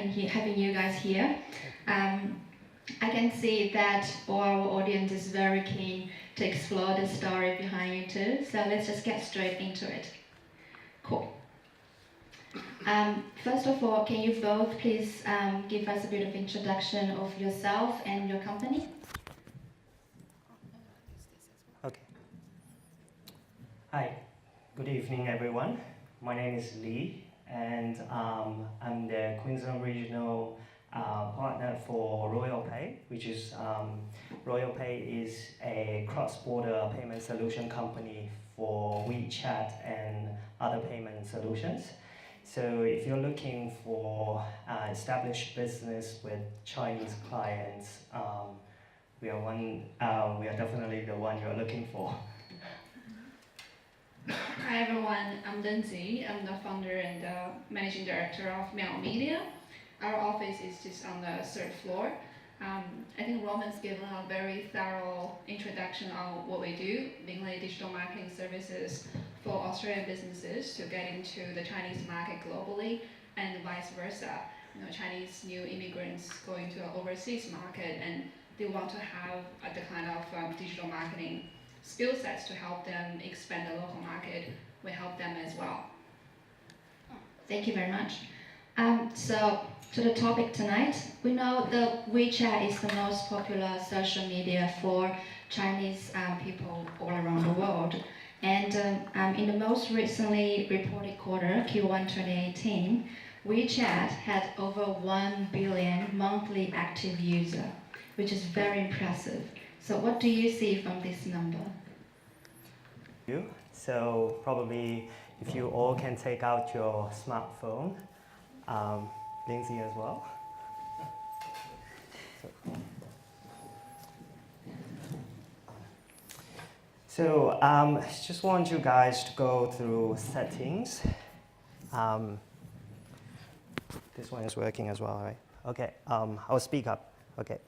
having you guys here. I can see that our audience is very keen to explore the story behind you too. So let's just get straight into it. Cool. First of all, can you both please give us a bit of introduction of yourself and your company? Okay. Hi. Good evening, everyone. My name is Lee, and I'm the Queensland Regional partner for RoyalPay, which is RoyalPay is a cross-border payment solution company for WeChat and other payment solutions. So if you're looking for established business with Chinese clients, we are definitely the one you're looking for. Hi everyone, I'm Lindsey. I'm the founder and managing director of Meow. Our office is just on the third floor. I think Roman's given a very thorough introduction on what we do, mainly digital marketing services for Australian businesses to get into the Chinese market globally and vice versa. You know, Chinese new immigrants going to an overseas market and they want to have the kind of digital marketing skill sets to help them expand the local market. We help them as well. Thank you very much. So to the topic tonight, we know that WeChat is the most popular social media for Chinese people all around the world. And in the most recently reported quarter, Q1 2018, WeChat had over 1 billion monthly active users, which is very impressive. So what do you see from this number? So probably if you all can take out your smartphone, Lindsey as well. So just want you guys to go through settings. This one is working as well, right? Okay, I'll speak up. Okay.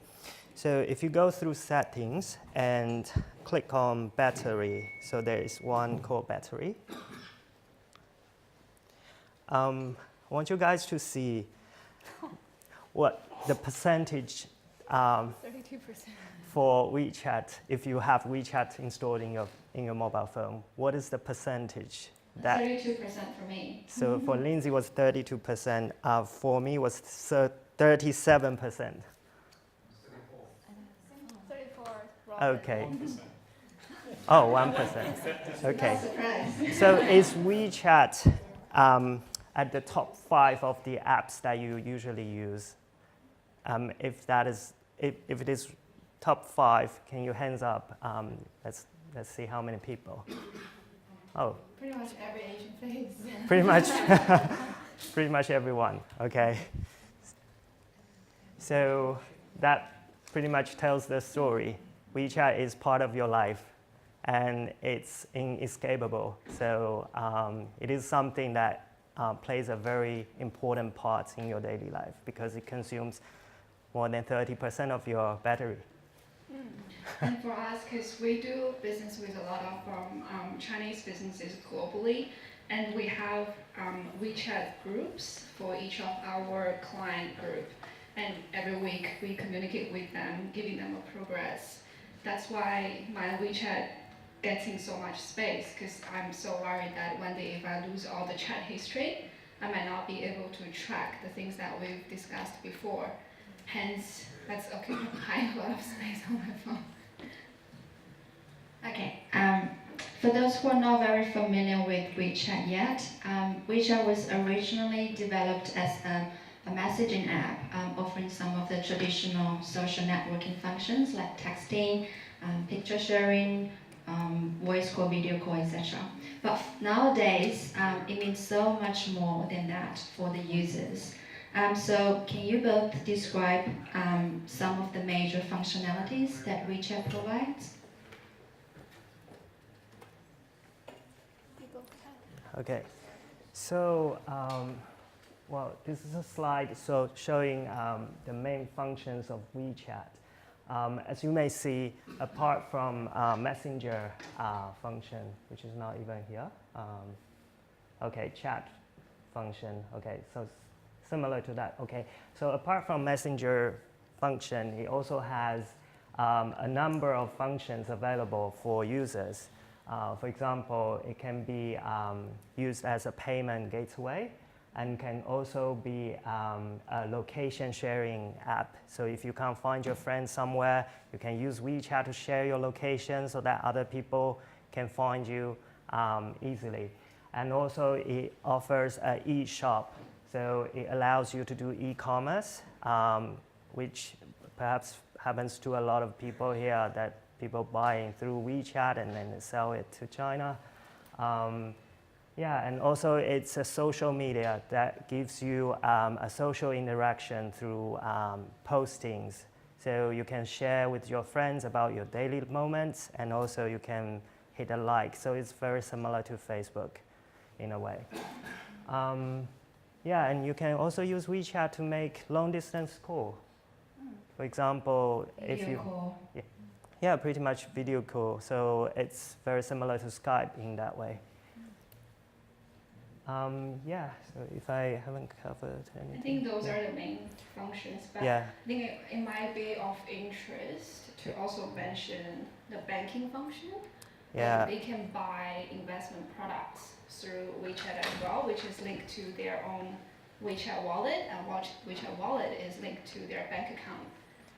So if you go through settings and click on battery, so there is one called battery. I want you guys to see what the percentage 32%. For WeChat, if you have WeChat installed in your mobile phone. What is the percentage? 32% for me. So for Lindsey was 32%. For me was 37%. 34. Okay. Oh, 1%. Okay. Surprise. So is WeChat at the top 5 of the apps that you usually use? If it is top 5, can you hands up? Let's see how many people. Oh. Pretty much every Asian face. Pretty much everyone. Okay. So that pretty much tells the story. WeChat is part of your life, and it's inescapable. So it is something that plays a very important part in your daily life because it consumes more than 30% of your battery. And for us, because we do business with a lot of Chinese businesses globally, and we have WeChat groups for each of our client group. And every week we communicate with them, giving them a progress. That's why my WeChat gets in so much space, because I'm so worried that one day if I lose all the chat history, I might not be able to track the things that we've discussed before. Hence, that's occupying a lot of space on my phone. Okay. For those who are not very familiar with WeChat yet, WeChat was originally developed as a messaging app offering some of the traditional social networking functions like texting, picture sharing, voice call, video call, etc. But nowadays, it means so much more than that for the users. So can you both describe some of the major functionalities that WeChat provides? Okay. So, well, this is a slide showing the main functions of WeChat. As you may see, apart from messenger function, which is not even here, okay, chat function, okay, so similar to that. Okay. So apart from Messenger function, it also has a number of functions available for users. For example, it can be used as a payment gateway and can also be a location sharing app. So if you can't find your friend somewhere, you can use WeChat to share your location so that other people can find you easily. And also it offers an e-shop. So it allows you to do e-commerce, which perhaps happens to a lot of people here, that people buying through WeChat and then they sell it to China. Yeah, and also it's a social media that gives you a social interaction through postings. So you can share with your friends about your daily moments, and also you can hit a like. So it's very similar to Facebook in a way. Yeah, and you can also use WeChat to make long distance call. For example, if you call. Yeah, pretty much video call. So it's very similar to Skype in that way. Yeah, so if I haven't covered anything. I think those are the main functions, but Yeah. I think it might be of interest to also mention the banking function. Yeah. They can buy investment products through WeChat as well, which is linked to their own WeChat wallet, and WeChat wallet is linked to their bank account.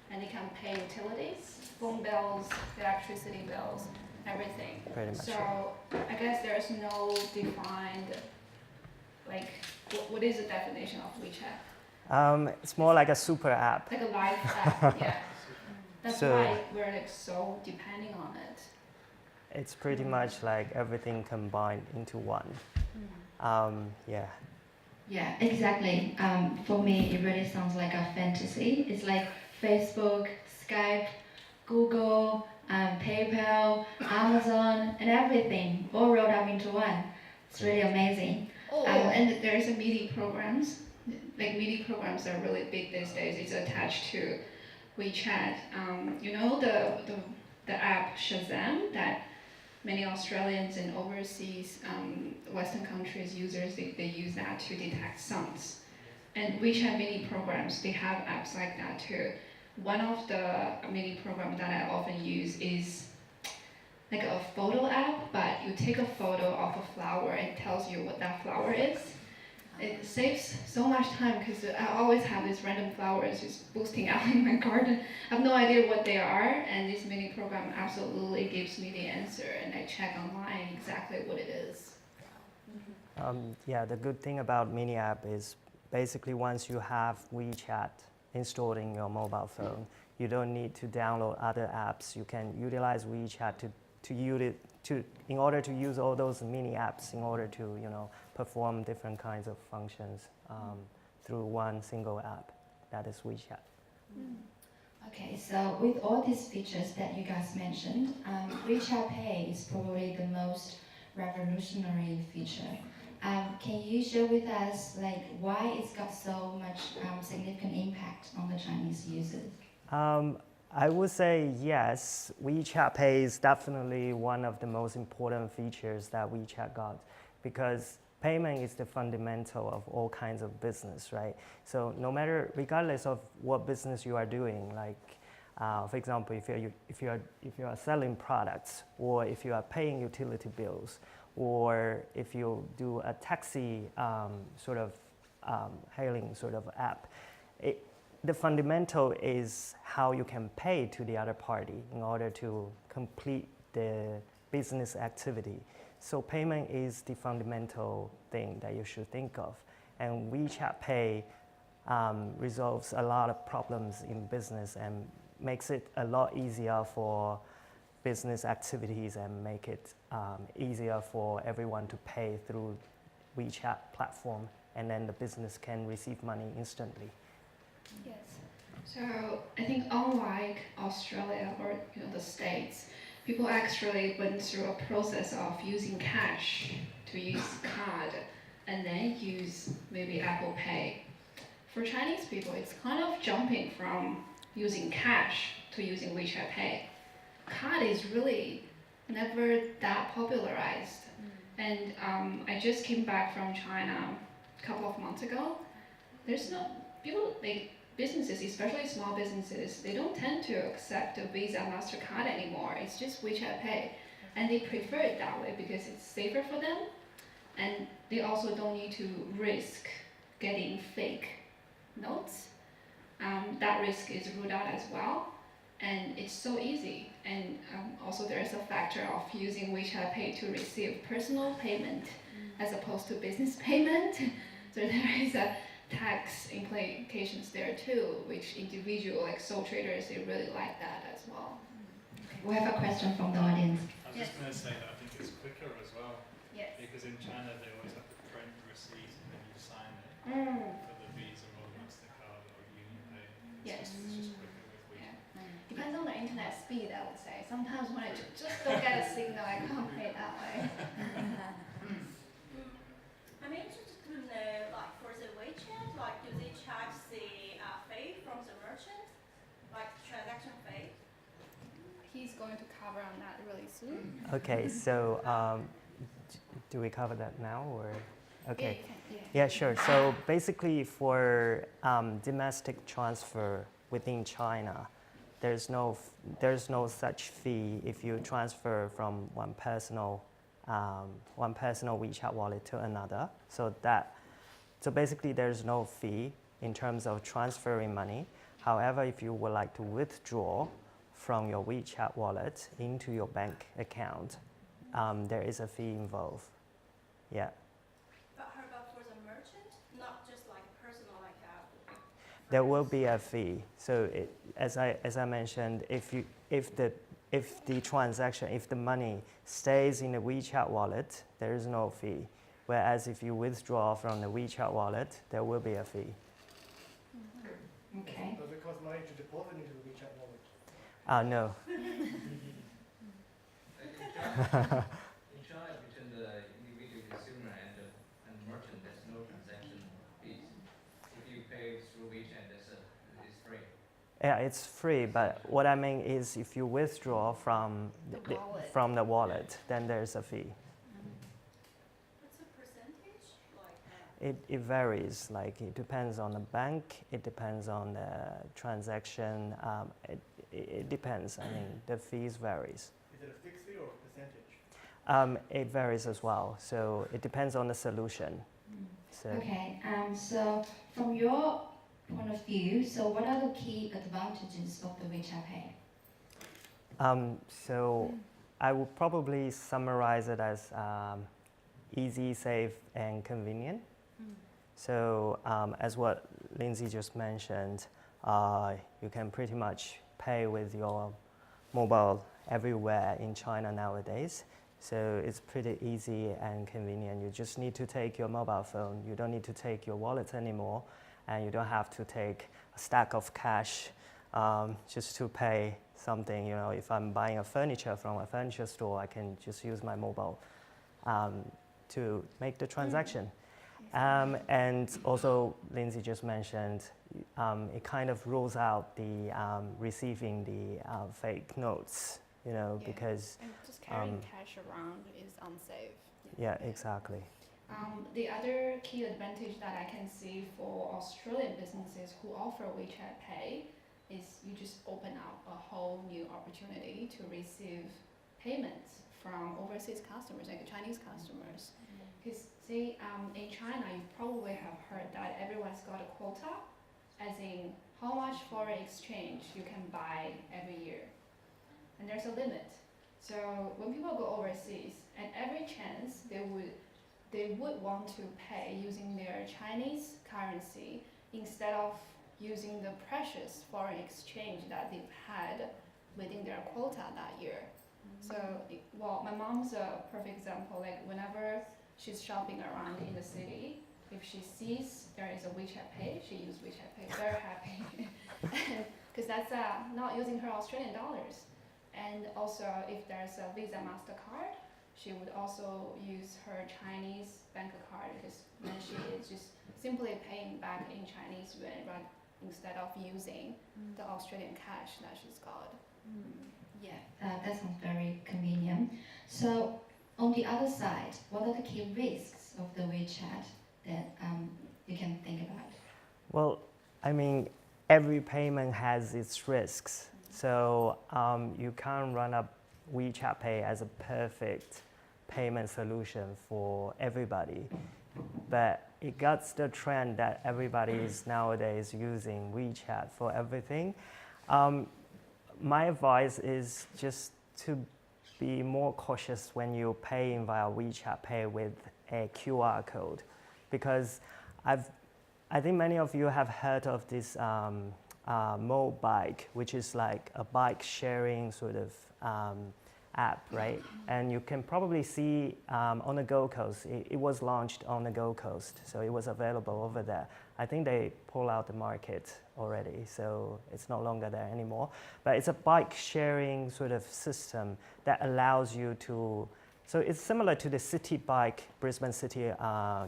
And they can pay utilities, phone bills, electricity bills, everything. Pretty much. So I guess there's no defined, like, what is the definition of WeChat? It's more like a super app. Like a live app, yeah. That's So- why we're like so depending on it. It's pretty much like everything combined into one. Yeah. Yeah, exactly. For me, it really sounds like a fantasy. It's like Facebook, Skype, Google, PayPal, Amazon, and everything all rolled up into one. It's really amazing. And there's a MIDI programs. Like MIDI programs are really big these days. It's attached to WeChat. You know the app Shazam that many Australians and overseas Western countries users, they use that to detect sounds. And WeChat mini programs, they have apps like that too. One of the mini programs that I often use is like a photo app, but you take a photo of a flower and it tells you what that flower is. It saves so much time because I always have these random flowers just boosting out in my garden. I have no idea what they are, and this mini program absolutely gives me the answer, and I check online exactly what it is. Yeah, the good thing about Mini App is basically once you have WeChat installed in your mobile phone, you don't need to download other apps. You can utilize WeChat in order to use all those mini apps in order to perform different kinds of functions through one single app. That is WeChat. Okay, so with all these features that you guys mentioned, WeChat Pay is probably the most revolutionary feature. Can you share with us why it's got so much significant impact on the Chinese users? I would say yes, WeChat Pay is definitely one of the most important features that WeChat got, because payment is the fundamental of all kinds of business, right? So regardless of what business you are doing, for example, if you are selling products, or if you are paying utility bills, or if you do a taxi hailing sort of app, the fundamental is how you can pay to the other party in order to complete the business activity. So payment is the fundamental thing that you should think of. And WeChat Pay resolves a lot of problems in business and makes it a lot easier for business activities and make it easier for everyone to pay through WeChat platform, and then the business can receive money instantly. Yes. So I think unlike Australia or the States, people actually went through a process of using cash to use card and then use maybe Apple Pay. For Chinese people, it's kind of jumping from using cash to using WeChat Pay. Card is really never that popularized. And I just came back from China a couple of months ago, there's no people like businesses, especially small businesses, they don't tend to accept a Visa, MasterCard anymore. It's just WeChat Pay, and they prefer it that way because it's safer for them, and they also don't need to risk getting fake notes. That risk is ruled out as well, and it's so easy. And also there's a factor of using WeChat Pay to receive personal payment as opposed to business payment. So there is a tax implications there too, which individual like sole traders, they really like that as well. We have a question from the audience. I was just going to say that I think it's quicker as well. Yes. Because in China they always have to print the receipt and then you sign it for the Visa or MasterCard or UnionPay. Yes. It's just quicker with WeChat. Depends on the internet speed, I would say. Sometimes when I just don't get a signal, I can't pay that way. I'm interested to know, like for the WeChat, like do they charge the fee from the merchant, like transaction fee? He's going to cover on that really soon. Okay, so do we cover that now or? Okay. Yeah. Yeah, sure. So basically for domestic transfer within China, there's no such fee if you transfer from one personal WeChat wallet to another. So basically there's no fee in terms of transferring money. However, if you would like to withdraw from your WeChat wallet into your bank account, there is a fee involved. Yeah. But how about for the merchant? Not just like personal, like There will be a fee. So as I mentioned, if the transaction, if the money stays in the WeChat wallet, there is no fee. Whereas if you withdraw from the WeChat wallet, there will be a fee. Okay. Does it cost money to deposit into the WeChat wallet? No. In China, between the individual consumer and merchant, there's no transaction fees. If you pay through WeChat, it's free. Yeah, it's free, but what I mean is if you withdraw from the wallet, then there's a fee. what's the percentage? Like It varies, like it depends on the bank, it depends on the transaction, it depends. I mean, the fees varies. Is it a fixed fee or a percentage? It varies as well, so it depends on the solution. So, Okay, so from your point of view, so what are the key advantages of the WeChat Pay? so I would probably summarize it as easy, safe, and convenient. So as what Lindsey just mentioned, you can pretty much pay with your mobile everywhere in China nowadays. So it's pretty easy and convenient. You just need to take your mobile phone. You don't need to take your wallet anymore, and you don't have to take a stack of cash just to pay something. You know, if I'm buying a furniture from a furniture store, I can just use my mobile to make the transaction. And also, Lindsey just mentioned, it kind of rules out the receiving the fake notes, you know, because And just carrying cash around is unsafe. yeah, exactly. The other key advantage that I can see for Australian businesses who offer WeChat Pay is you just open up a whole new opportunity to receive payments from overseas customers, like Chinese customers. Because see, in China, you probably have heard that everyone's got a quota, as in how much foreign exchange you can buy every year. And there's a limit. So when people go overseas, at every chance they would want to pay using their Chinese currency instead of using the precious foreign exchange that they've had within their quota that year. So, well, my mom's a perfect example. Like whenever she's shopping around in the city, if she sees there is a WeChat Pay, she uses WeChat Pay, very happy. Because that's not using her Australian dollars. And also, if there's a Visa, MasterCard, she would also use her Chinese bank card because then she is just simply paying back in Chinese yuan instead of using the Australian cash that she's got. Yeah, that sounds very convenient. So on the other side, what are the key risks of the WeChat that you can think about? Well, I mean, every payment has its risks. So you can't run up WeChat Pay as a perfect payment solution for everybody. But it got the trend that everybody is nowadays using WeChat for everything. My advice is just to be more cautious when you're paying via WeChat Pay with a QR code, because I think many of you have heard of this Mobike, which is like a bike sharing sort of app, right? And you can probably see on the Gold Coast, it was launched on the Gold Coast, so it was available over there. I think they pulled out the market already, so it's no longer there anymore. But it's a bike sharing sort of system that allows you to, so it's similar to the City Bike Brisbane City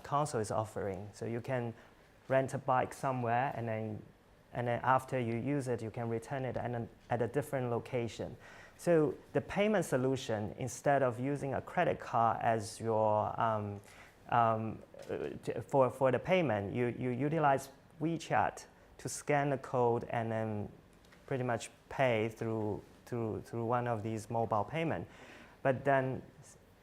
Council is offering. So you can rent a bike somewhere, and then after you use it, you can return it at a different location. So the payment solution, instead of using a credit card as your for the payment, you utilize WeChat to scan the code and then pretty much pay through one of these mobile payment. But then,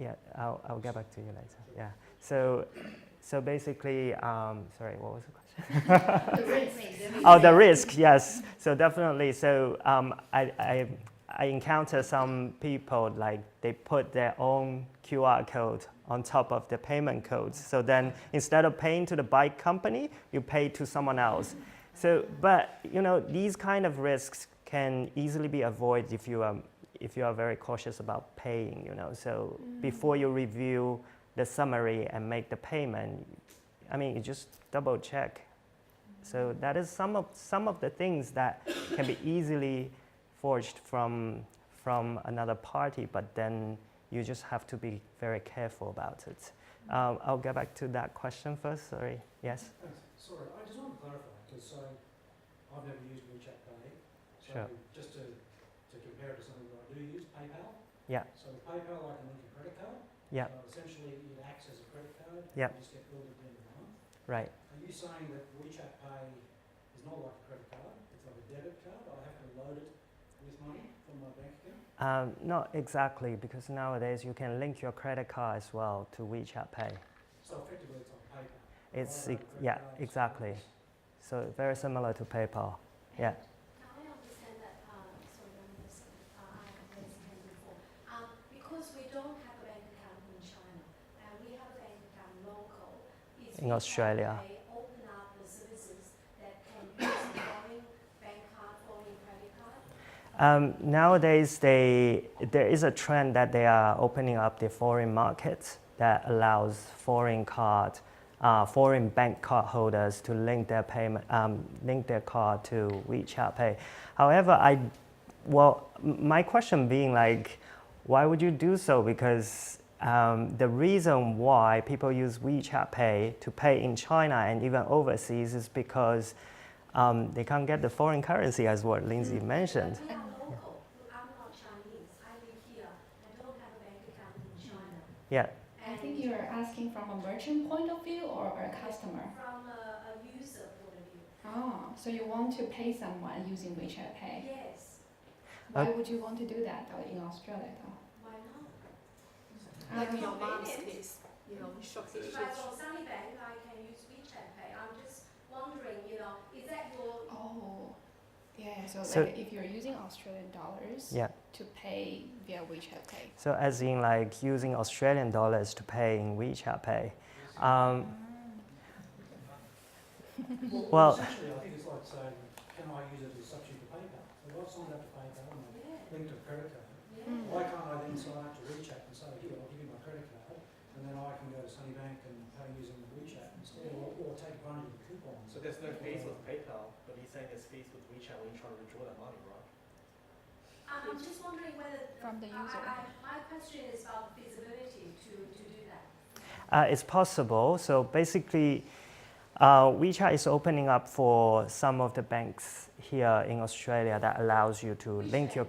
yeah, I'll get back to you later. Yeah. So basically, sorry, what was the question? The risk. Oh, the risk, yes. So definitely. So I encounter some people, like they put their own QR code on top of the payment codes. So then instead of paying to the bike company, you pay to someone else. So, but you know, these kind of risks can easily be avoided if you are very cautious about paying, you know. So before you review the summary and make the payment, I mean, you just double check. So that is some of the things that can be easily forged from another party, but then you just have to be very careful about it. I'll get back to that question first. Sorry. Yes. Thanks. Sorry, I just want to clarify, because I've never used WeChat Pay. So Sure. just to compare it to something that I do use, PayPal. Yeah. So with PayPal, I can link a credit card. Yeah. So essentially, it acts as a credit card. Yeah. You just get billed at the end of the month. Right. Are you saying that WeChat Pay is not like a credit card? It's like a debit card. I have to load it with money from my bank account? Not exactly, because nowadays you can link your credit card as well to WeChat Pay. So effectively, it's like PayPal. It's I have a credit yeah, card, exactly. So very similar to PayPal. Yeah. Now I understand that, sorry, I missed, I have raised hand before. Because we don't have a bank account in China, and we have a bank account local, is In Australia. They open up the services that can use foreign bank card, foreign credit card? Nowadays, there is a trend that they are opening up the foreign markets that allows foreign bank card holders to link their payment, link their card to WeChat Pay. However, my question being like, why would you do so? Because the reason why people use WeChat Pay to pay in China and even overseas is because they can't get the foreign currency, as what Lindsey mentioned. We are local. I'm not Chinese. I live here. I don't have a bank account in China. Yeah. I think you're asking from a merchant point of view or a customer? From a user point of view. Oh, so you want to pay someone using WeChat Pay? Yes. Why would you want to do that though in Australia though? Why not? Like Um, your mom's case, you know, shop If I go Sunny Bank, I can use WeChat Pay. I'm just wondering, you know, is that your Oh, yeah. So, So- like if you're using Australian dollars Yeah. to pay via WeChat Pay. So as in like using Australian dollars to pay in WeChat Pay. Well, Essentially, I think it's like saying, can I use it as a substitute for PayPal? So if I've signed up to PayPal and I've linked a credit card, why can't I then sign up to WeChat and say, here, I'll give you my credit card, and then I can go to Sunny Bank and pay using WeChat instead, or take advantage of the coupons? So there's no fees with PayPal, but he's saying there's fees with WeChat when you're trying to withdraw that money, right? I'm just wondering whether From the user. my question is about feasibility to do that. it's possible. So basically, WeChat is opening up for some of the banks here in Australia that allows you to link your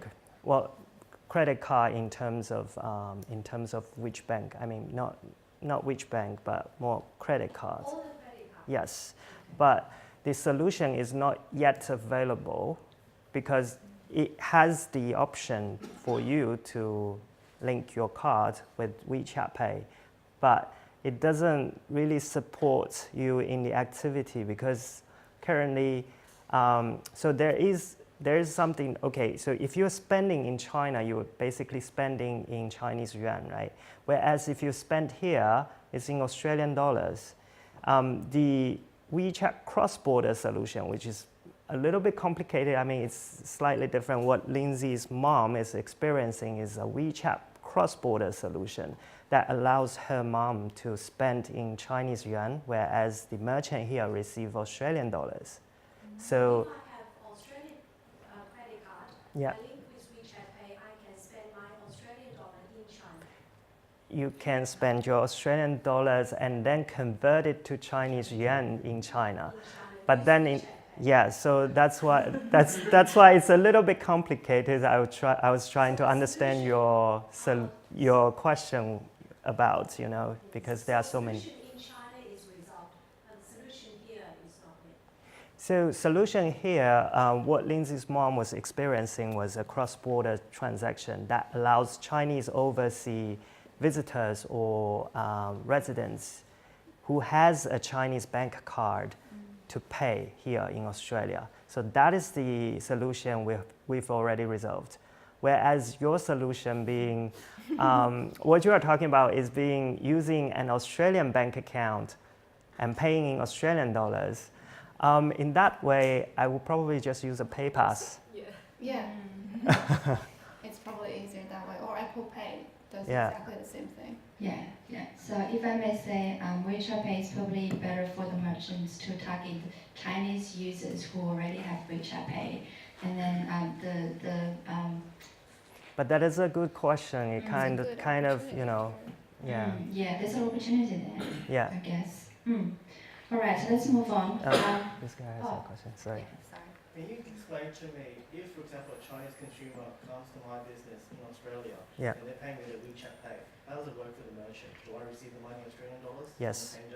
credit card in terms of which bank. I mean, not which bank, but more credit cards. All the credit cards. Yes, but the solution is not yet available because it has the option for you to link your card with WeChat Pay, but it doesn't really support you in the activity because currently, so there is something, okay, so if you're spending in China, you're basically spending in Chinese yuan, right? Whereas if you spend here, it's in Australian dollars. The WeChat Crossborder solution, which is a little bit complicated, I mean, it's slightly different. What Lindsey's mom is experiencing is a WeChat Crossborder solution that allows her mom to spend in Chinese yuan, whereas the merchant here receives Australian dollars. So, if I have Australian credit card, yeah. I link with WeChat Pay, I can spend my Australian dollar in China. You can spend your Australian dollars and then convert it to Chinese yuan in China. But then, yeah, so that's why it's a little bit complicated. I was trying to understand your question about, you know, because there are so many. The solution in China is resolved, and the solution here is not yet. So solution here, what Lindsey's mom was experiencing was a cross-border transaction that allows Chinese overseas visitors or residents who has a Chinese bank card to pay here in Australia. So that is the solution we've already resolved. Whereas your solution being, what you are talking about is using an Australian bank account and paying in Australian dollars. In that way, I will probably just use a PayPass. Yeah. It's probably easier that way. Or Apple Pay does exactly the same thing. Yeah, yeah. So if I may say, WeChat Pay is probably better for the merchants to target Chinese users who already have WeChat Pay, and then But that is a good question. It kind of, you know, yeah. Yeah, there's an opportunity there. Yeah. I guess. All right, so let's move on. This guy has a question. Sorry. Can you explain to me, if, for example, a Chinese consumer comes to my business in Australia and they're paying me with WeChat Pay, how does it work for the merchant? Do I receive the money in Australian dollars on the same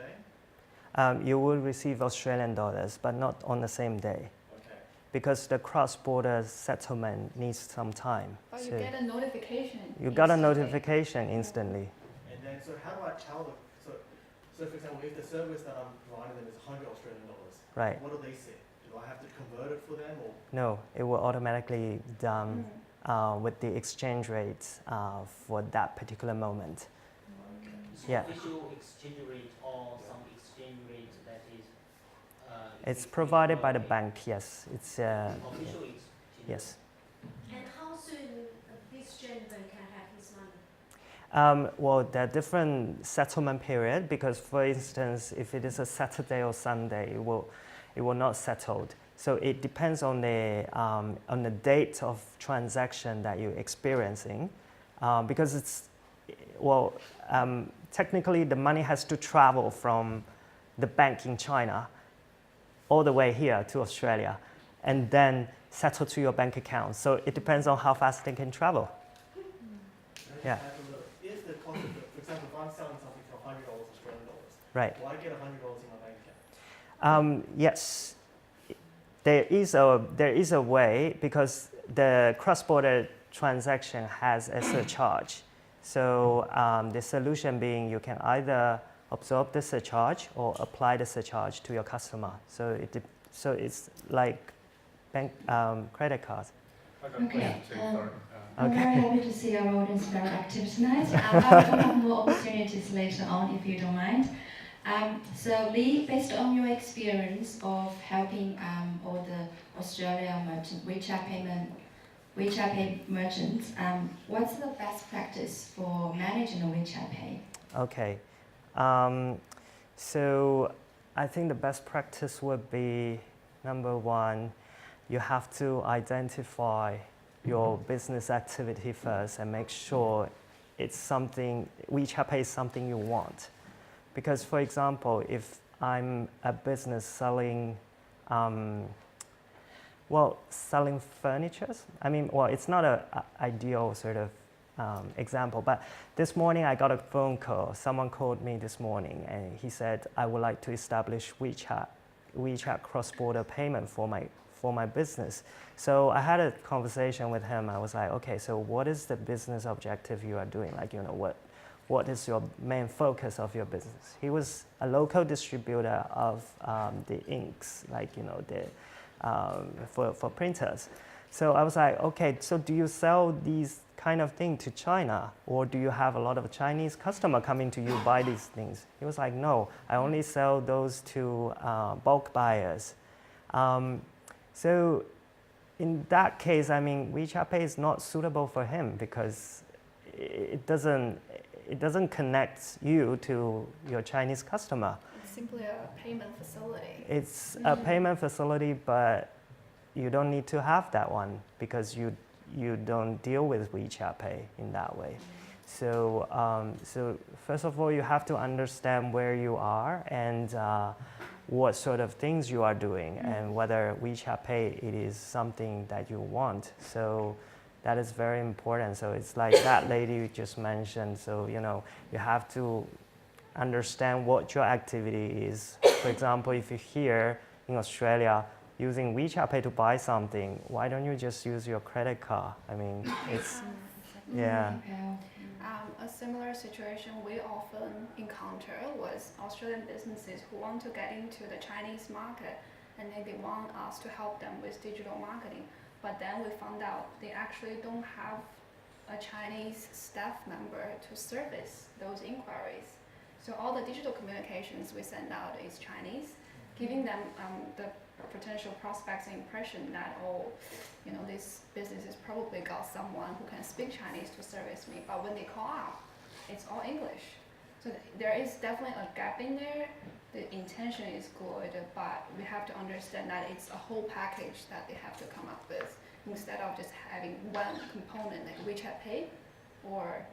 day? You will receive Australian dollars, but not on the same day. Okay. Because the cross-border settlement needs some time. But you get a notification. You got a notification instantly. And then, so how do I tell them? So for example, if the service that I'm providing them is 100 Australian dollars, Right. what do they see? Do I have to convert it for them, or? No, it will automatically done with the exchange rates for that particular moment. Okay. Yeah. Official exchange rate or some exchange rate that is. It's provided by the bank. Yes, it's Official exchange. yes. And how soon this gentleman can have his money? Well, there are different settlement period because, for instance, if it is a Saturday or Sunday, it will not settled. So it depends on the date of transaction that you're experiencing, because it's technically the money has to travel from the bank in China all the way here to Australia, and then settle to your bank account. So it depends on how fast they can travel. Yeah. If the cost of for example, if I'm selling something for $100 Australian dollars, Right. will I get $100 in my bank account? Yes, there is a way because the cross-border transaction has a surcharge. So the solution being you can either absorb the surcharge or apply the surcharge to your customer. So it's like bank credit cards. Okay. Sorry. I'm very happy to see our audience very active tonight. I will have more opportunities later on if you don't mind. So Lee, based on your experience of helping all the Australia merchant WeChat Pay merchants, what's the best practice for managing a WeChat Pay? Okay, so I think the best practice would be, number one, you have to identify your business activity first and make sure it's something, WeChat Pay is something you want. Because for example, if I'm a business selling, selling furniture, it's not an ideal sort of example, but this morning I got a phone call. Someone called me this morning and he said, I would like to establish WeChat WeChat cross-border payment for my business. So I had a conversation with him. I was like, okay, so what is the business objective you are doing? Like, you know, what is your main focus of your business? He was a local distributor of the inks, like, you know, for printers. So I was like, okay, so do you sell these kind of thing to China, or do you have a lot of Chinese customer coming to you buy these things? He was like, no, I only sell those to bulk buyers. So in that case, I mean, WeChat Pay is not suitable for him because it doesn't connect you to your Chinese customer. It's simply a payment facility. It's a payment facility, but you don't need to have that one because you don't deal with WeChat Pay in that way. So, so first of all, you have to understand where you are and what sort of things you are doing and whether WeChat Pay it is something that you want. So that is very important. So it's like that lady you just mentioned. So, you know, you have to understand what your activity is. For example, if you're here in Australia using WeChat Pay to buy something, why don't you just use your credit card? I mean, it's, yeah. A similar situation we often encounter was Australian businesses who want to get into the Chinese market and then they want us to help them with digital marketing. But then we found out they actually don't have a Chinese staff member to service those inquiries. So all the digital communications we send out is Chinese, giving them the potential prospects the impression that, oh, you know, this business has probably got someone who can speak Chinese to service me. But when they call up, it's all English. So there is definitely a gap in there. The intention is good, but we have to understand that it's a whole package that they have to come up with instead of just having one component like WeChat Pay or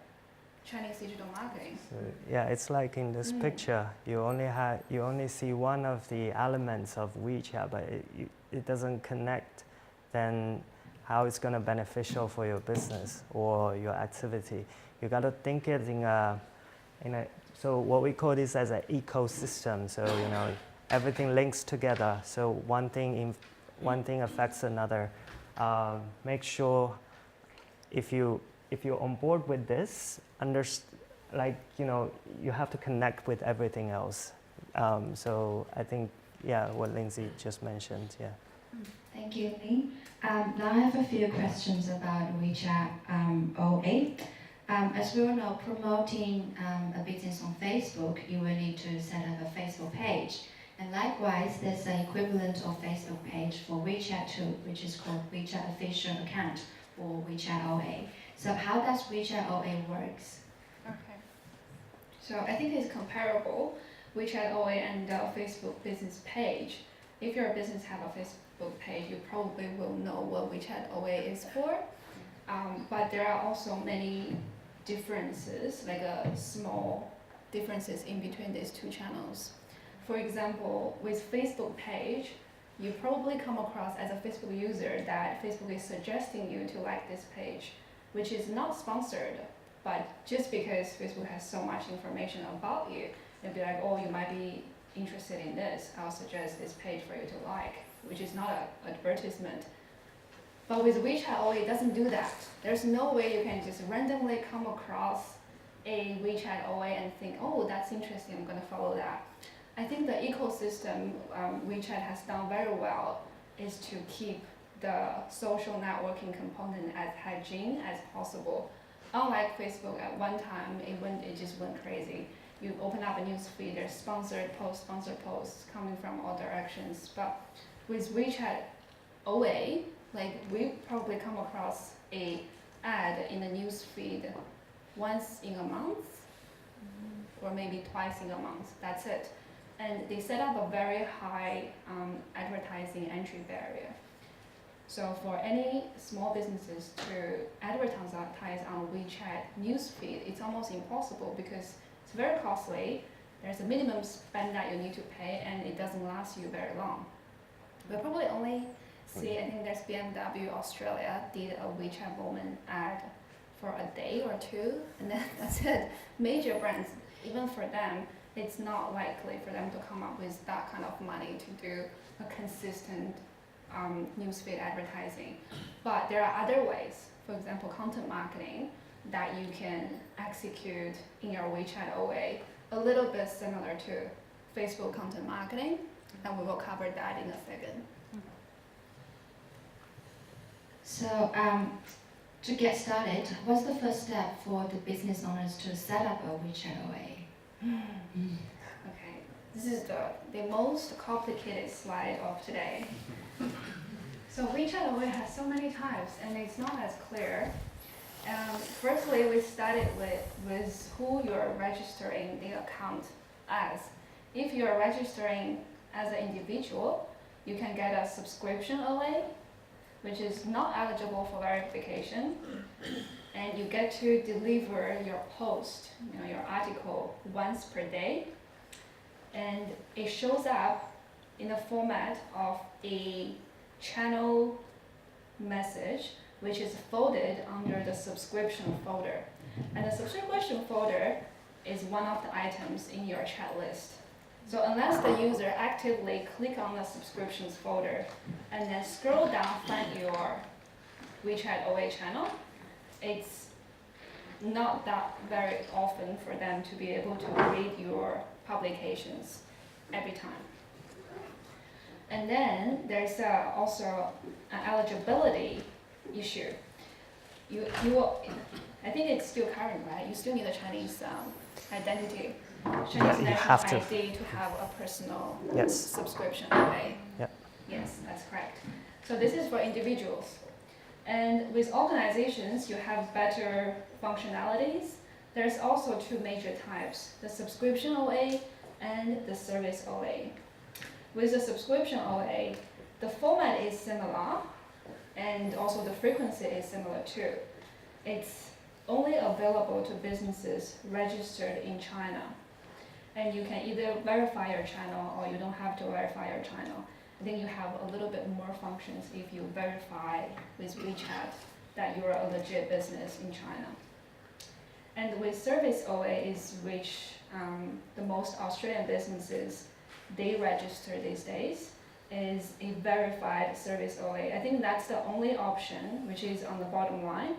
Chinese digital marketing. So, yeah, it's like in this picture, you only see one of the elements of WeChat, but it doesn't connect. Then how it's going to beneficial for your business or your activity? You got to think it in a. So what we call this as an ecosystem. So you know, everything links together. So one thing affects another. Make sure if you're on board with this, like, you know, you have to connect with everything else. So I think, yeah, what Lindsey just mentioned, yeah. Thank you, Lee. Now I have a few questions about WeChat OA. As we all know, promoting a business on Facebook, you will need to set up a Facebook page. And likewise, there's an equivalent of Facebook page for WeChat too, which is called WeChat Official Account or WeChat OA. So how does WeChat OA works? Okay. So I think it's comparable, WeChat OA and the Facebook business page. If your business have a Facebook page, you probably will know what WeChat OA is for. But there are also many differences, like small differences in between these two channels. For example, with Facebook page, you probably come across as a Facebook user that Facebook is suggesting you to like this page, which is not sponsored, but just because Facebook has so much information about you, they'll be like, oh, you might be interested in this, I'll suggest this page for you to like, which is not an advertisement. But with WeChat OA, it doesn't do that. There's no way you can just randomly come across a WeChat OA and think, oh, that's interesting, I'm going to follow that. I think the ecosystem WeChat has done very well is to keep the social networking component as hygiene as possible. Unlike Facebook, at one time, it just went crazy. You open up a news feed, there's sponsored posts coming from all directions. But with WeChat OA, like we probably come across a ad in the news feed once in a month, or maybe twice in a month. That's it. And they set up a very high advertising entry barrier. So for any small businesses to advertise on WeChat newsfeed, it's almost impossible because it's very costly. There's a minimum spend that you need to pay, and it doesn't last you very long. We'll probably only see, I think there's BMW Australia did a WeChat Moment ad for a day or two, and then that's it. Major brands, even for them, it's not likely for them to come up with that kind of money to do a consistent newsfeed advertising. But there are other ways, for example, content marketing, that you can execute in your WeChat OA, a little bit similar to Facebook content marketing, and we will cover that in a second. So to get started, what's the first step for the business owners to set up a WeChat OA? Okay, this is the most complicated slide of today. So WeChat OA has so many types, and it's not as clear. Firstly, we started with who you're registering the account as. If you're registering as an individual, you can get a subscription OA, which is not eligible for verification, and you get to deliver your post, your article, once per day, and it shows up in the format of a channel message, which is folded under the subscription folder. And the subscription folder is one of the items in your chat list. So unless the user actively click on the subscriptions folder and then scroll down, find your WeChat OA channel, it's not that very often for them to be able to read your publications every time. And then there's also an eligibility issue. I think it's still current, right? You still need a Chinese identity, Chinese national ID to have a personal subscription, right? Yep. Yes, that's correct. So this is for individuals. And with organizations, you have better functionalities. There's also two major types, the subscription OA and the service OA. With the subscription OA, the format is similar, and also the frequency is similar too. It's only available to businesses registered in China. And you can either verify your channel or you don't have to verify your channel. I think you have a little bit more functions if you verify with WeChat that you're a legit business in China. And with service OA is which the most Australian businesses, they register these days, is a verified service OA. I think that's the only option, which is on the bottom line,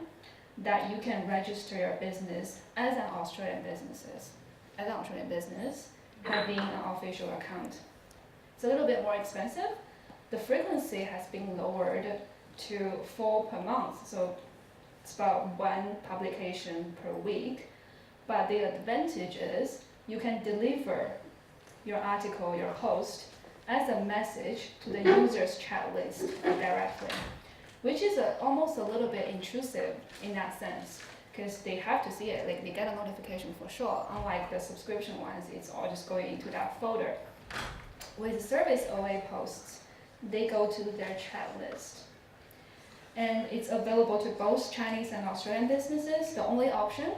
that you can register your business as an Australian business, having an official account. It's a little bit more expensive. The frequency has been lowered to 4 per month, so it's about 1 publication per week. But the advantage is you can deliver your article, your post, as a message to the user's chat list directly, which is almost a little bit intrusive in that sense, because they have to see it, like they get a notification for sure. Unlike the subscription ones, it's all just going into that folder. With service OA posts, they go to their chat list. And it's available to both Chinese and Australian businesses, the only option,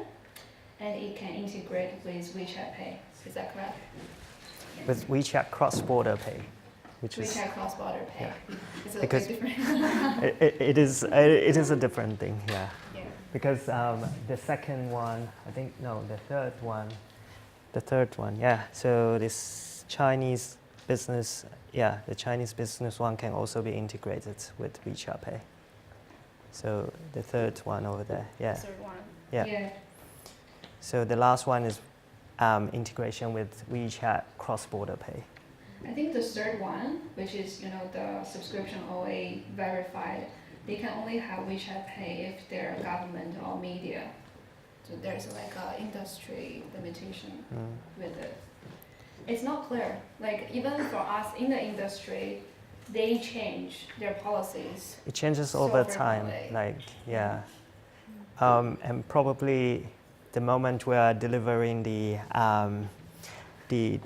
and it can integrate with WeChat Pay. Is that correct? With WeChat Crossborder Pay, which WeChat is Crossborder Pay. Yeah. It's a Because little bit different. it is a different thing, yeah. Yeah. Because the second one, I think no, the third one, yeah. So this Chinese business, the Chinese business one can also be integrated with WeChat Pay. So the third one over there, yeah. The third one. Yeah. So the last one is integration with WeChat Cross-Border Pay. I think the third one, which is the subscription OA verified, they can only have WeChat Pay if they're government or media. So there's like an industry limitation with it. It's not clear. Like even for us in the industry, they change their policies. It changes so over time, frequently. and probably the moment we are delivering the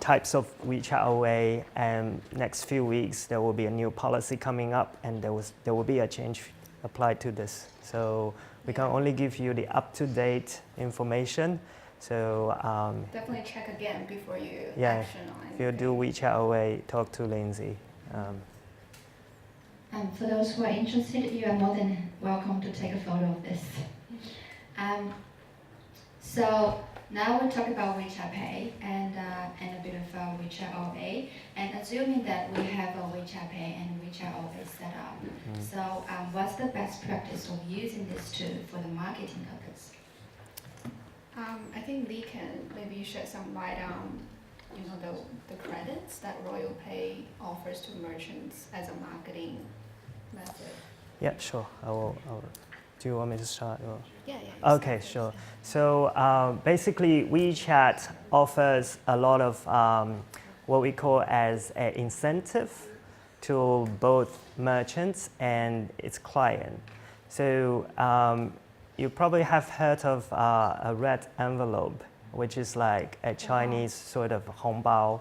types of WeChat OA, and next few weeks there will be a new policy coming up, and there will be a change applied to this. So we can only give you the up-to-date information. So definitely check again before you action on if you do WeChat OA, talk to Lindsey. For those who are interested, you are more than welcome to take a photo of this. So now we'll talk about WeChat Pay and a bit of WeChat OA. And assuming that we have a WeChat Pay and WeChat OA set up, so what's the best practice of using this tool for the marketing purpose? I think Lee can maybe shed some light on, the credits that RoyalPay offers to merchants as a marketing method. Yeah, sure. I will. Do you want me to start? Or? Yeah. Okay, sure. So basically, WeChat offers a lot of what we call as an incentive to both merchants and its client. So you probably have heard of a red envelope, which is like a Chinese sort of hongbao.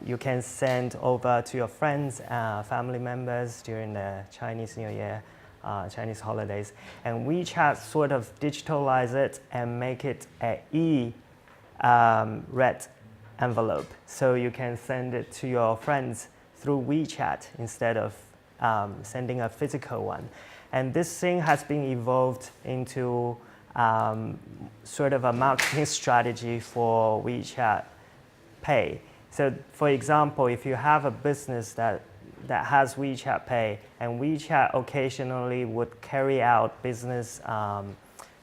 You can send over to your friends, family members during the Chinese New Year, Chinese holidays. And WeChat sort of digitalize it and make it a red envelope. So you can send it to your friends through WeChat instead of sending a physical one. And this thing has been evolved into sort of a marketing strategy for WeChat Pay. So for example, if you have a business that has WeChat Pay, and WeChat occasionally would carry out business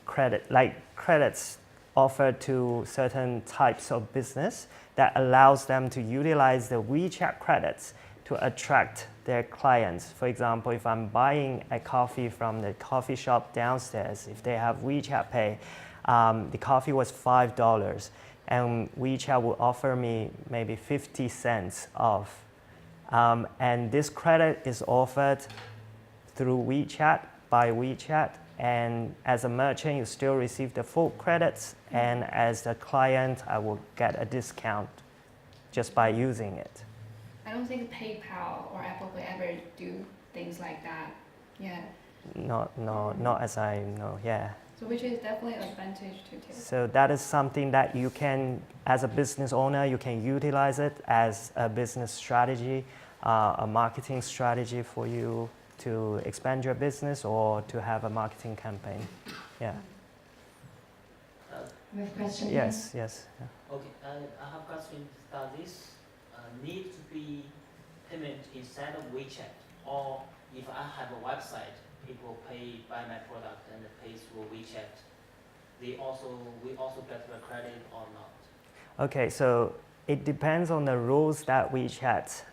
credits offered to certain types of business that allows them to utilize the WeChat credits to attract their clients. For example, if I'm buying a coffee from the coffee shop downstairs, if they have WeChat Pay, the coffee was $5, and WeChat will offer me maybe 50 cents off. And this credit is offered through WeChat, by WeChat, and as a merchant, you still receive the full credits, and as a client, I will get a discount just by using it. I don't think PayPal or Apple Pay ever do things like that. Yeah. Not as I know, yeah. So which is definitely an advantage to take. So that is something that you can, as a business owner, you can utilize it as a business strategy, a marketing strategy for you to expand your business or to have a marketing campaign. Yeah. We have a question? Yes. Yeah. Okay, I have question. Does this need to be payment inside of WeChat, or if I have a website, people pay by my product and pay through WeChat, we also get the credit or not? Okay, so it depends on the rules that WeChat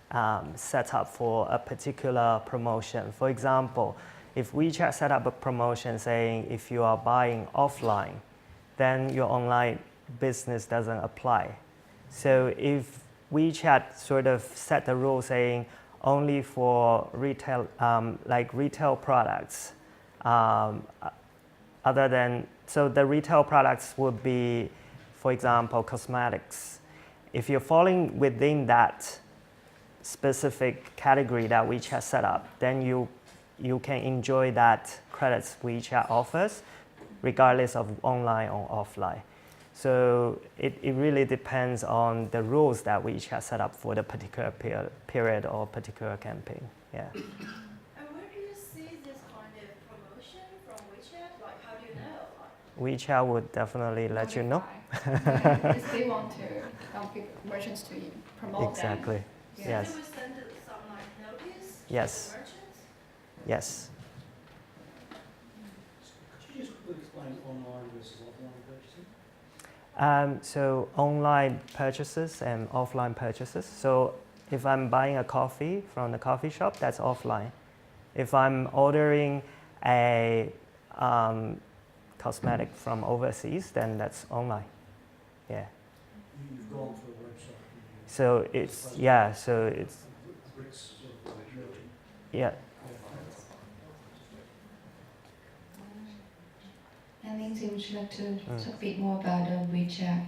set up for a particular promotion. For example, if WeChat set up a promotion saying if you are buying offline, then your online business doesn't apply. So if WeChat sort of set the rule saying only for retail, like retail products, so the retail products would be, for example, cosmetics. If you're falling within that specific category that WeChat set up, then you can enjoy that credits WeChat offers, regardless of online or offline. So it really depends on the rules that WeChat set up for the particular period or particular campaign. Yeah. And where do you see this kind of promotion from WeChat? Like, how do you know? WeChat would definitely let you know. If they want merchants to promote Exactly. them. So Yes. they will send some notice Yes. to merchants? Yes. Could you just quickly explain online versus offline purchasing? So online purchases and offline purchases. So if I'm buying a coffee from the coffee shop, that's offline. If I'm ordering a cosmetic from overseas, then that's online. Yeah. You've gone to a website. So it's yeah. And Lindsey, would you like to talk a bit more about the WeChat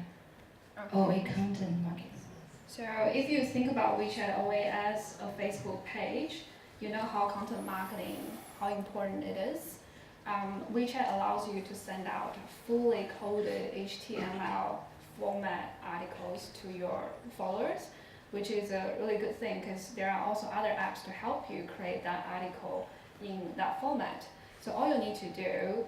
OA content marketing? So if you think about WeChat OA as a Facebook page, you know how content marketing, how important it is. WeChat allows you to send out fully coded HTML format articles to your followers, which is a really good thing because there are also other apps to help you create that article in that format. So all you need to do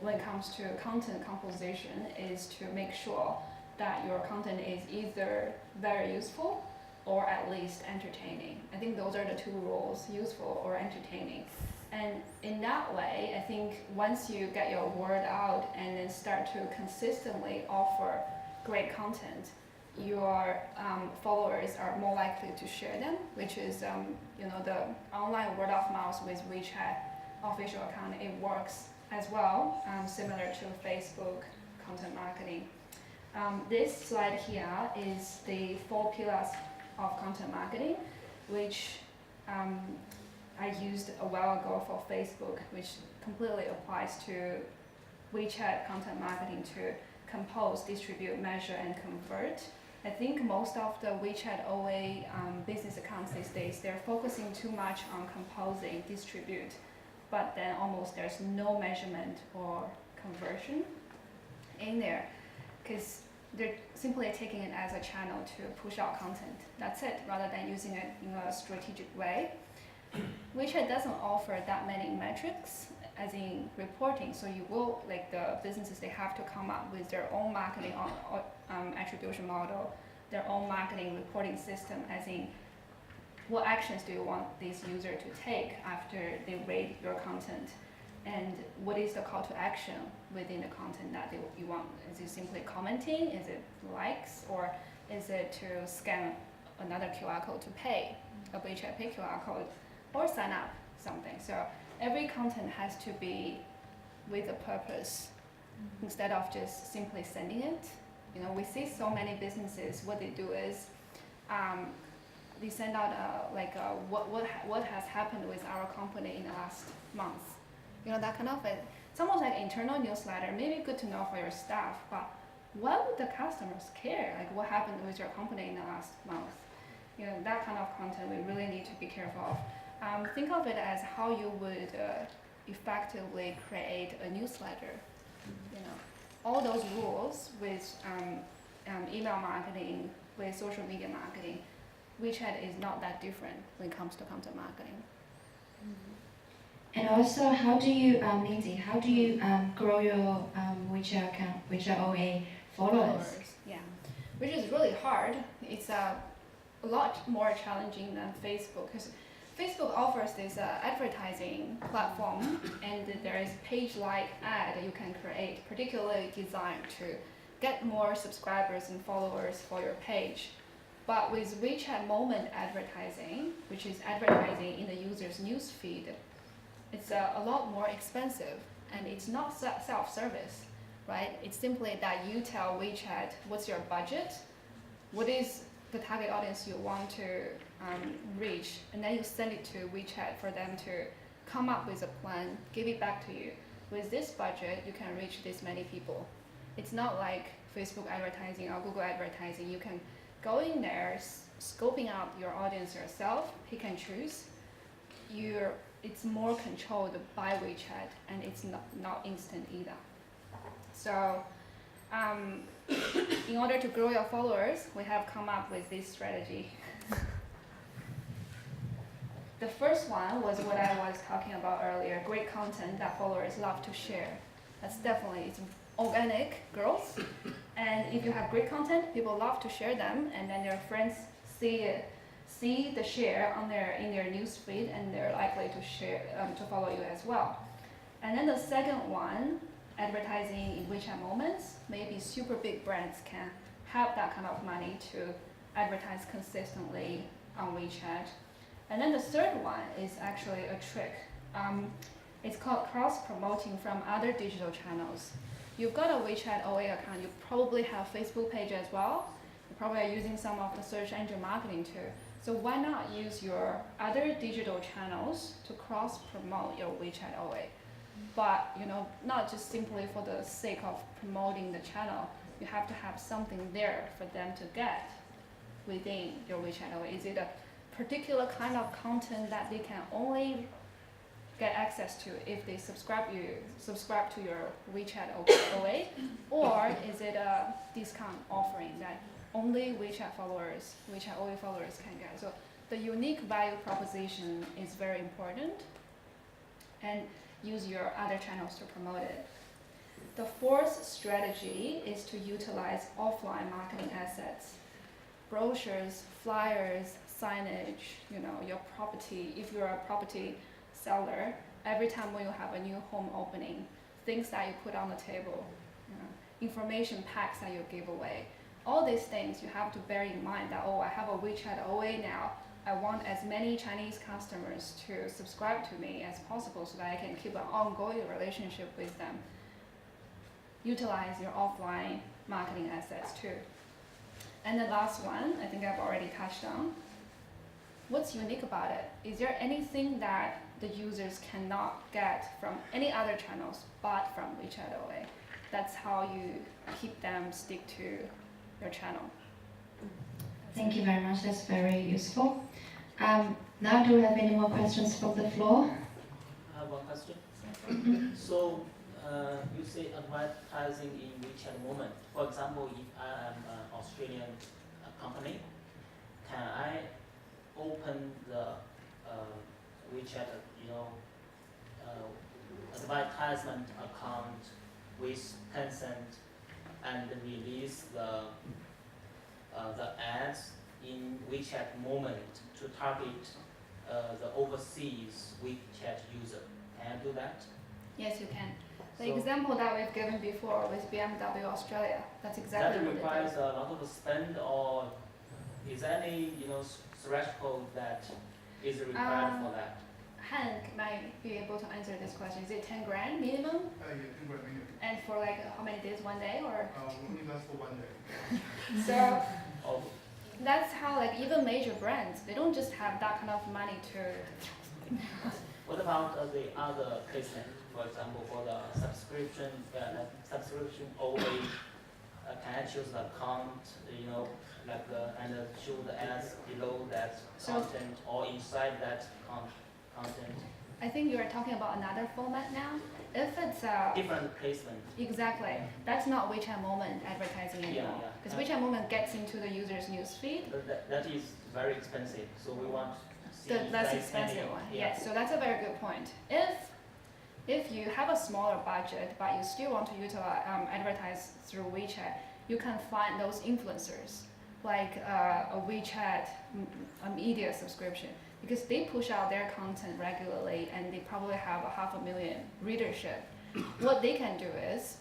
when it comes to content composition is to make sure that your content is either very useful or at least entertaining. I think those are the two rules, useful or entertaining. And in that way, I think once you get your word out and then start to consistently offer great content, your followers are more likely to share them, which is the online word of mouth with WeChat official account. It works as well, similar to Facebook content marketing. This slide here is the 4 pillars of content marketing, which I used a while ago for Facebook, which completely applies to WeChat content marketing to compose, distribute, measure, and convert. I think most of the WeChat OA business accounts these days, they're focusing too much on composing, distribute, but then almost there's no measurement or conversion in there, because they're simply taking it as a channel to push out content. That's it, rather than using it in a strategic way. WeChat doesn't offer that many metrics, as in reporting, so you will, like the businesses, they have to come up with their own marketing attribution model, their own marketing reporting system, as in what actions do you want this user to take after they rate your content, and what is the call to action within the content that you want. Is it simply commenting, is it likes, or is it to scan another QR code to pay, a WeChat Pay QR code, or sign up something. So every content has to be with a purpose instead of just simply sending it. We see so many businesses, what they do is they send out what has happened with our company in the last month. That kind of it's almost like internal newsletter, maybe good to know for your staff, but why would the customers care? Like what happened with your company in the last month? That kind of content we really need to be careful of. Think of it as how you would effectively create a newsletter. All those rules with email marketing, with social media marketing, WeChat is not that different when it comes to content marketing. And also, how do you, Lindsey, how do you grow your WeChat account, WeChat OA followers? Yeah, which is really hard. It's a lot more challenging than Facebook, because Facebook offers this advertising platform, and there is page-like ad that you can create, particularly designed to get more subscribers and followers for your page. But with WeChat Moment advertising, which is advertising in the user's news feed, it's a lot more expensive, and it's not self-service, right? It's simply that you tell WeChat what's your budget, what is the target audience you want to reach, and then you send it to WeChat for them to come up with a plan, give it back to you. With this budget, you can reach this many people. It's not like Facebook advertising or Google advertising. You can go in there, scoping out your audience yourself, pick and choose. It's more controlled by WeChat, and it's not instant either. So in order to grow your followers, we have come up with this strategy. The first one was what I was talking about earlier, great content that followers love to share. That's definitely, it's organic growth. And if you have great content, people love to share them, and then their friends see the share in their news feed, and they're likely to share to follow you as well. And then the second one, advertising in WeChat Moments. Maybe super big brands can have that kind of money to advertise consistently on WeChat. And then the third one is actually a trick. It's called cross-promoting from other digital channels. You've got a WeChat OA account, you probably have Facebook page as well. You probably are using some of the search engine marketing too. So why not use your other digital channels to cross-promote your WeChat OA? But not just simply for the sake of promoting the channel. You have to have something there for them to get within your WeChat OA. Is it a particular kind of content that they can only get access to if they subscribe to your WeChat OA, or is it a discount offering that only WeChat OA followers can get? So the unique value proposition is very important. And use your other channels to promote it. The fourth strategy is to utilize offline marketing assets. Brochures, flyers, signage, your property. If you're a property seller, every time when you have a new home opening, things that you put on the table, information packs that you give away. All these things you have to bear in mind that, I have a WeChat OA now. I want as many Chinese customers to subscribe to me as possible so that I can keep an ongoing relationship with them. Utilize your offline marketing assets too. And the last one, I think I've already touched on. What's unique about it? Is there anything that the users cannot get from any other channels but from WeChat OA? That's how you keep them stick to your channel. Thank you very much. That's very useful. Now, do we have any more questions from the floor? I have one question. So, you say advertising in WeChat moment. For example, if I am an Australian company, can I open the WeChat, advertisement account with Tencent and release the ads in WeChat moment to target the overseas WeChat user? Can I do that? Yes, you can. The So- example that we've given before with BMW Australia, that's exactly That what it requires does. a lot of spend, or is there any threshold that is required for that? Hank might be able to answer this question. Is it 10 grand minimum? Yeah, 10 grand minimum. And for like how many days? 1 day or? Only lasts for 1 day. So Or that's how like even major brands, they don't just have that kind of money to. what about the other placement? For example, for the subscription OA, can I choose the account, and show the ads below that So- content or inside that content? I think you are talking about another format now. If it's a Different placement. exactly, that's not WeChat Moment advertising anymore. Yeah. Because WeChat Moment gets into the user's newsfeed. But that is very expensive, so we want to see The if less there is expensive any- one. yeah. Yes, so that's a very good point. If you have a smaller budget but you still want to utilize advertise through WeChat, you can find those influencers like a WeChat a media subscription, because they push out their content regularly and they probably have 500,000 readership. What they can do is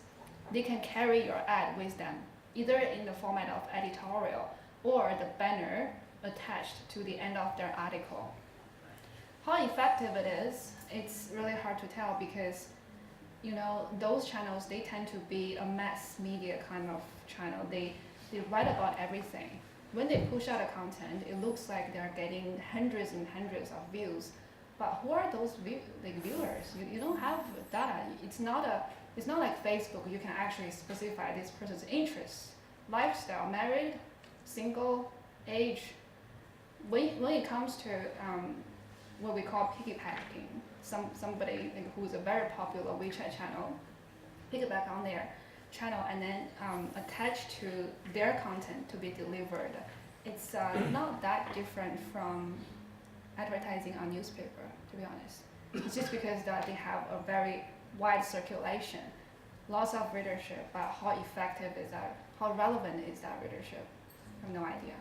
they can carry your ad with them, either in the format of editorial or the banner attached to the end of their article. How effective it is, it's really hard to tell because those channels, they tend to be a mass media kind of channel. They write about everything. When they push out a content, it looks like they're getting hundreds and hundreds of views. But who are those viewers? You don't have data. It's not like Facebook. You can actually specify this person's interests, lifestyle, married, single, age. When it comes to what we call Piggy Packaging, somebody who's a very popular WeChat channel, piggyback on their channel and then attach to their content to be delivered. It's not that different from advertising on newspaper, to be honest. It's just because that they have a very wide circulation, lots of readership, but how effective is that? How relevant is that readership? I have no idea.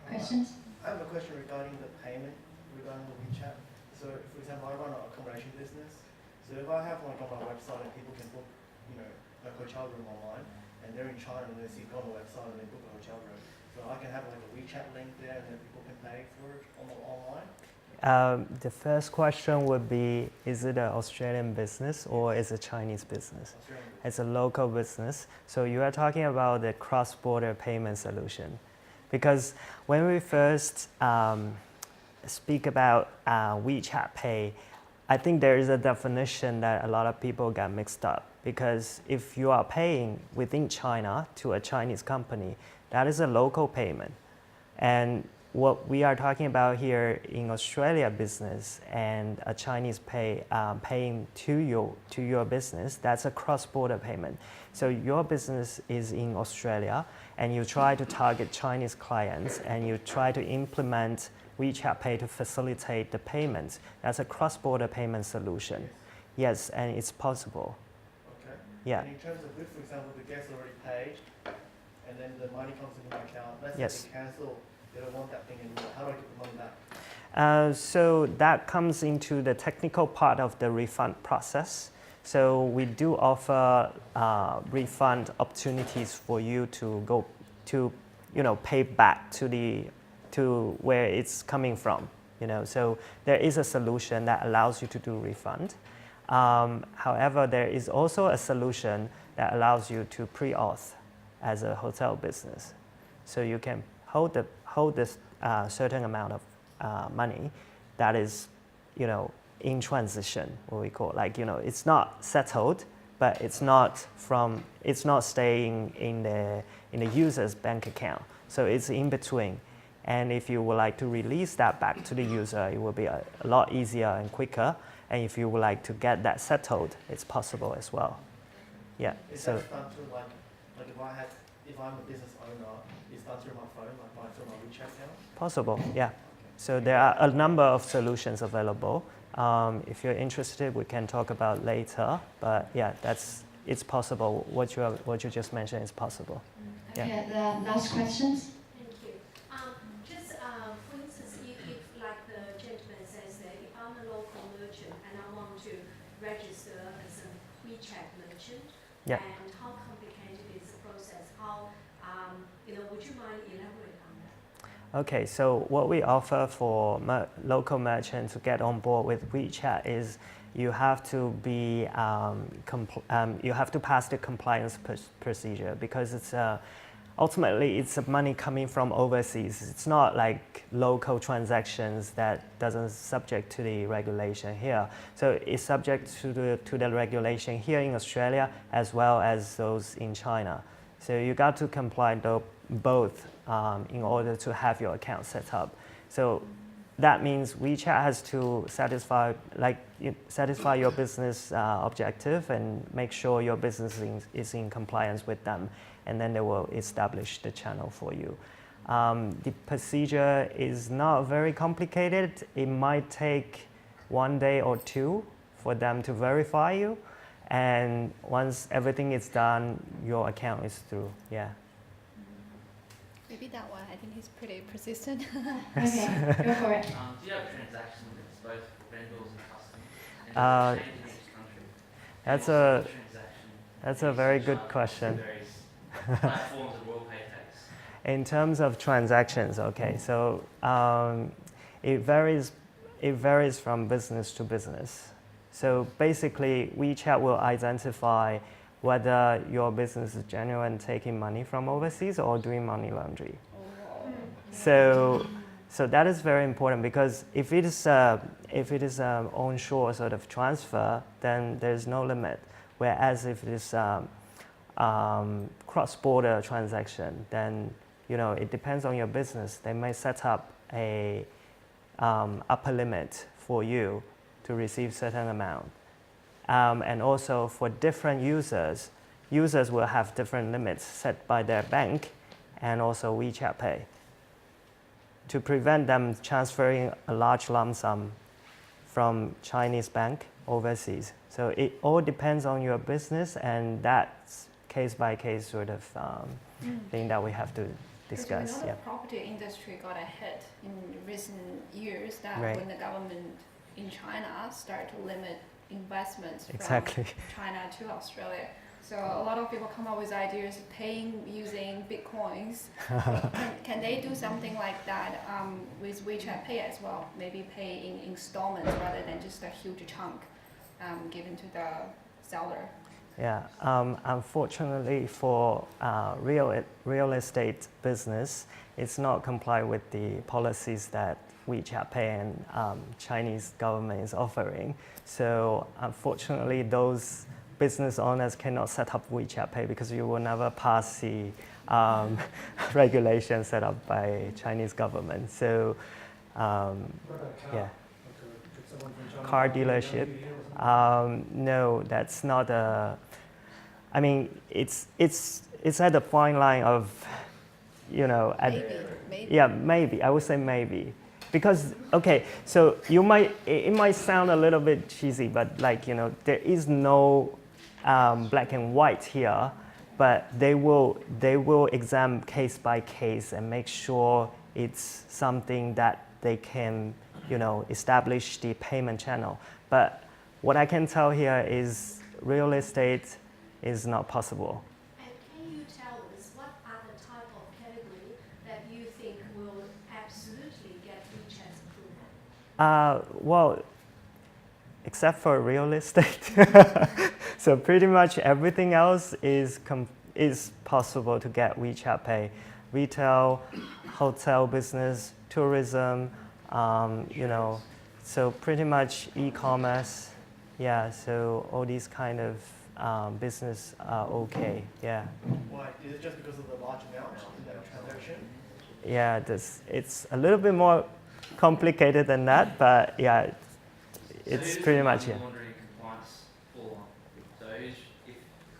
Questions? I have a question regarding the payment regarding the WeChat. So, for example, I run an accommodation business. So if I have on my website and people can book, a hotel room online, and they're in China and they see go on the website and they book a hotel room, so I can have like a WeChat link there and then people can pay for it online. The first question would be, is it an Australian business or is it a Chinese business? Australian business. It's a local business. So you are talking about the cross-border payment solution. Because when we first speak about WeChat Pay, I think there is a definition that a lot of people get mixed up. Because if you are paying within China to a Chinese company, that is a local payment. And what we are talking about here in Australia business and a Chinese paying to your business, that's a cross-border payment. So your business is in Australia and you try to target Chinese clients and you try to implement WeChat Pay to facilitate the payments. That's a cross-border payment solution. Yes, and it's possible. Okay. Yeah. And in terms of if, for example, the guest already paid and then the money comes into my account, let's Yes. say they cancel, they don't want that thing anymore. How do I get the money back? So that comes into the technical part of the refund process. So we do offer refund opportunities for you to go to, pay back to where it's coming from. So there is a solution that allows you to do refund. However, there is also a solution that allows you to pre-auth as a hotel business. So you can hold this certain amount of money that is, in transition, what we call, it's not settled, but it's not staying in the user's bank account. So it's in between. And if you would like to release that back to the user, it will be a lot easier and quicker. And if you would like to get that settled, it's possible as well. Yeah. Is So that done through if I'm a business owner, it's done through my phone, through my WeChat account? possible, yeah. So there are a number of solutions available. If you're interested, we can talk about later. But yeah, it's possible. What you just mentioned is possible. Okay, the last questions. Thank you. For instance, if like the gentleman says that if I'm a local merchant and I want to register as a WeChat merchant, Yeah. and how complicated is the process? Would you mind elaborate on that? Okay, so what we offer for local merchants to get on board with WeChat is you have to be you have to pass the compliance procedure because it's ultimately it's money coming from overseas. It's not like local transactions that doesn't subject to the regulation here. So it's subject to the regulation here in Australia as well as those in China. So you got to comply both in order to have your account set up. So that means WeChat has to satisfy your business objective and make sure your business is in compliance with them, and then they will establish the channel for you. The procedure is not very complicated. It might take 1 day or 2 for them to verify you, and once everything is done, your account is through. Yeah. Maybe that one, I think he's pretty persistent. Okay, go for it. Do you have transactions with both vendors and customers? And does it change in each country? That's a very good question. Platforms that RoyalPay takes. In terms of transactions, okay, so it varies from business to business. So basically, WeChat will identify whether your business is genuine taking money from overseas or doing money laundry. So that is very important because if it is onshore sort of transfer, then there's no limit. Whereas if it is cross-border transaction, then it depends on your business. They may set up a upper limit for you to receive certain amount. And also for different users will have different limits set by their bank and also WeChat Pay to prevent them transferring a large lump sum from Chinese bank overseas. So it all depends on your business, and that's case by case sort of thing that we have to discuss. We know Yeah. the property industry got ahead in recent years that Right. when the government in China started to limit investments Exactly. from China to Australia. So a lot of people come up with ideas of paying using Bitcoins. Can they do something like that with WeChat Pay as well? Maybe pay in installments rather than just a huge chunk given to the seller. Yeah, unfortunately for real estate business, it's not comply with the policies that WeChat Pay and Chinese government is offering. So unfortunately, those business owners cannot set up WeChat Pay because you will never pass the regulation set up by Chinese government. So What about car? yeah, Like, could someone from China car come in and dealership. do here or something? No, that's not a. I mean, it's at the fine line of, you know, yeah, maybe I would say maybe. Because, okay, so it might sound a little bit cheesy, but like, you know, there is no black and white here, but they will examine case by case and make sure it's something that they can, you know, establish the payment channel. But what I can tell here is real estate is not possible. And can you tell us what are the type of category that you think will absolutely get WeChat's approval? Well, except for real estate. So pretty much everything else is possible to get WeChat Pay. Retail, hotel business, tourism, you know, so pretty much e-commerce. Yeah, so all these kind of business are okay. Yeah. Why? Is it just because of the large amount in that transaction? Yeah, it's a little bit more complicated than that, but yeah, it's pretty much, yeah. Laundering compliance fall on? So if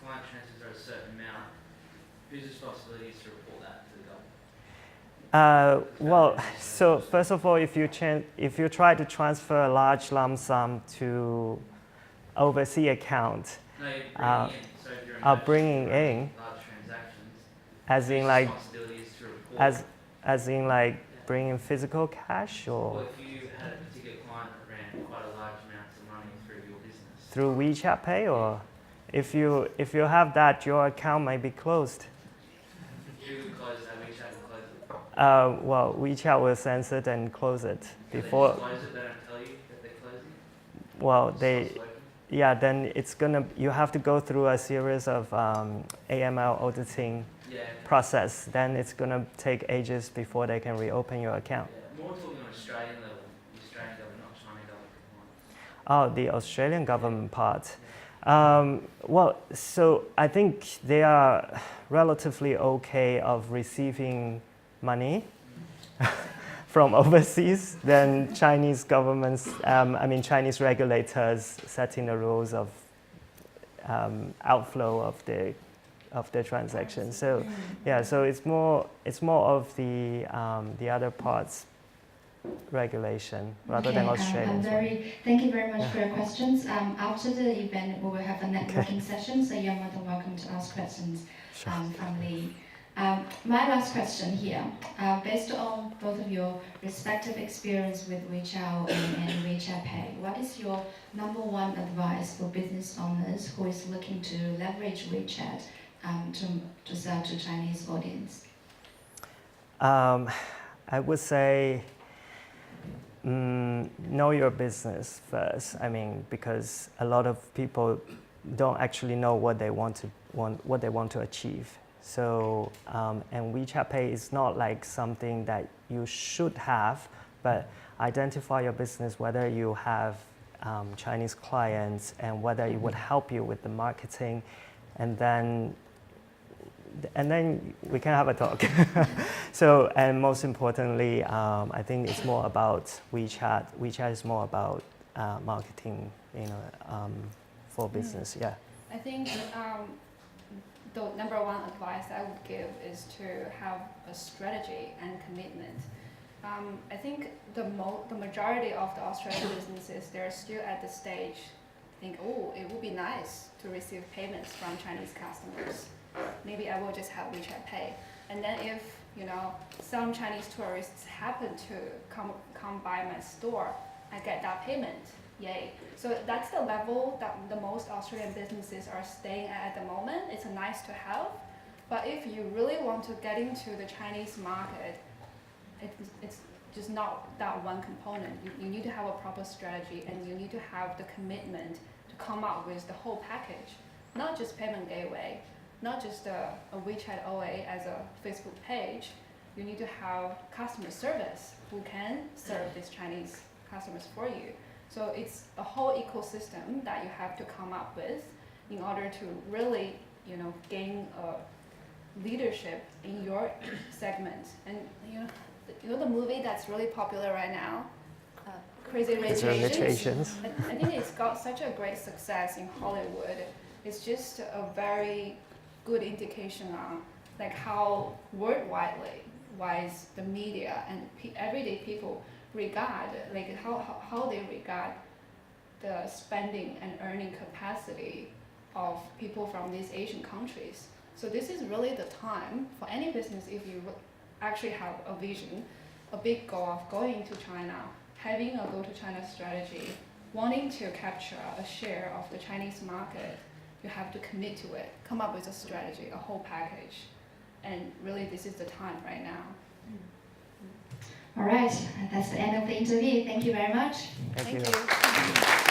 client transfers are a certain amount, whose responsibility is to report that to the government? Well, so first of all, if you try to transfer a large lump sum to overseas account, No, you're bringing in. So if you're bringing in, large transactions, as in whose like, responsibility is to report? as in like bringing physical cash, Well, or if you had a particular client that ran quite a large amount of money through your business. through WeChat Pay, or if you have that, your account might be closed. Who would close that? WeChat would close it. Well, WeChat will censor it and close it They before. just close it, they don't tell you that they're closing it? Well, It they. stops working? Yeah, then you have to go through a series of AML auditing Yeah. process. Then it's gonna take ages before they can reopen your account. Yeah. More talking on Australian level, the Australian government, not Chinese government. Oh, the Australian government part. Well, so I think they are relatively okay of receiving money from overseas than Chinese governments, Chinese regulators setting the rules of outflow of the transaction. So yeah, so it's more of the other parts regulation rather than Australian. Thank you very much for your questions. After the event, we will have a networking session, so you're more than welcome to ask questions from Lee. My last question here, based on both of your respective experience with WeChat and WeChat Pay, what is your number one advice for business owners who is looking to leverage WeChat to sell to Chinese audience? I would say know your business first. I mean, because a lot of people don't actually know what they want to achieve. So, and WeChat Pay is not like something that you should have, but identify your business, whether you have Chinese clients and whether it would help you with the marketing, and then we can have a talk. So, and most importantly, I think it's more about WeChat. WeChat is more about marketing, for business. Yeah. I think the number one advice I would give is to have a strategy and commitment. I think the majority of the Australian businesses, they're still at the stage, think, oh, it would be nice to receive payments from Chinese customers. Maybe I will just have WeChat Pay. And then if, some Chinese tourists happen to come by my store, I get that payment, yay. So that's the level that the most Australian businesses are staying at the moment. It's a nice to have. But if you really want to get into the Chinese market, it's just not that one component. You need to have a proper strategy, and you need to have the commitment to come up with the whole package, not just payment gateway, not just a WeChat OA as a Facebook page. You need to have customer service who can serve these Chinese customers for you. So it's a whole ecosystem that you have to come up with. in order to really, gain leadership in your segment. And the movie that's really popular right now, Crazy Rich Asians. I think it's got such a great success in Hollywood. It's just a very good indication on like how worldwide wise the media and everyday people regard, like how they regard the spending and earning capacity of people from these Asian countries. So this is really the time for any business, if you actually have a vision, a big goal of going to China, having a go-to-China strategy, wanting to capture a share of the Chinese market, you have to commit to it, come up with a strategy, a whole package. And really, this is the time right now. All right, that's the end of the interview. Thank you very much. Thank you. Thank you.